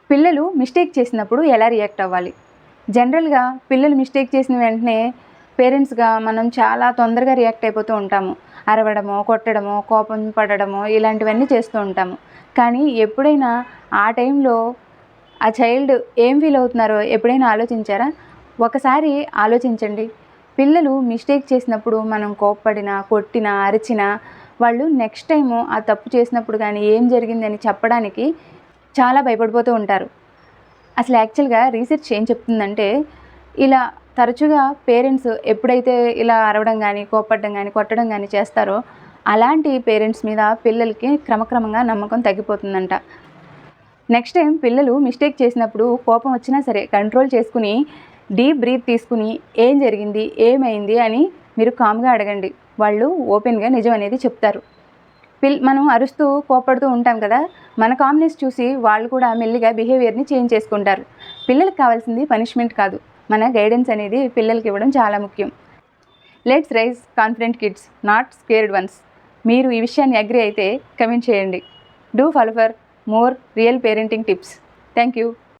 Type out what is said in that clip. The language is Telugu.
పిల్లలు మిస్టేక్ చేసినప్పుడు ఎలా రియాక్ట్ అవ్వాలి? జనరల్‌గా పిల్లలు మిస్టేక్ చేసిన వెంటనే పేరెంట్స్‌గా మనం చాలా తొందరగా రియాక్ట్ అయిపోతూ ఉంటాము. అరవడమో, కొట్టడమో, కోపం పడడమో ఇలాంటివన్నీ చేస్తూ ఉంటాము. కానీ ఎప్పుడైనా ఆ టైంలో ఆ చైల్డ్ ఏం ఫీల్ అవుతున్నారో ఎప్పుడైనా ఆలోచించారా? ఒకసారి ఆలోచించండి. పిల్లలు మిస్టేక్ చేసినప్పుడు మనం కోప్పడినా, కొట్టినా, అరిచినా వాళ్ళు నెక్స్ట్ టైము ఆ తప్పు చేసినప్పుడు గానీ ఏం జరిగిందని చెప్పడానికి చాలా భయపడిపోతూ ఉంటారు. అసలు యాక్చువల్‌గా రీసెర్చ్ ఏం చెప్తుందంటే, ఇలా తరచుగా పేరెంట్స్ ఎప్పుడైతే ఇలా అరవడం గానీ, కోప్పడడం గానీ, కొట్టడం గానీ చేస్తారో, అలాంటి పేరెంట్స్ మీద పిల్లలకి క్రమక్రమంగా నమ్మకం తగ్గిపోతుందంట. నెక్స్ట్ టైం పిల్లలు మిస్టేక్ చేసినప్పుడు కోపం వచ్చినా సరే కంట్రోల్ చేసుకుని, డీప్ బ్రీత్ తీసుకుని, ఏం జరిగింది? ఏమైంది? అని మీరు కామ్‌గా అడగండి. వాళ్ళు ఓపెన్‌గా నిజం అనేది చెప్తారు. మనం అరుస్తూ కోప్పడుతూ ఉంటాం కదా! మన కామ్‌నెస్ చూసి వాళ్ళు కూడా మెల్లిగా బిహేవియర్‌ని చేంజ్ చేసుకుంటారు. పిల్లలకి కావాల్సింది పనిష్మెంట్ కాదు. మన గైడెన్స్ అనేది పిల్లలకి ఇవ్వడం చాలా ముఖ్యం. Let's raise confident kids, not scared ones. మీరు ఈ విషయాన్ని అగ్రీ అయితే కమెంట్ చేయండి. Do follow for more real parenting tips. Thank you.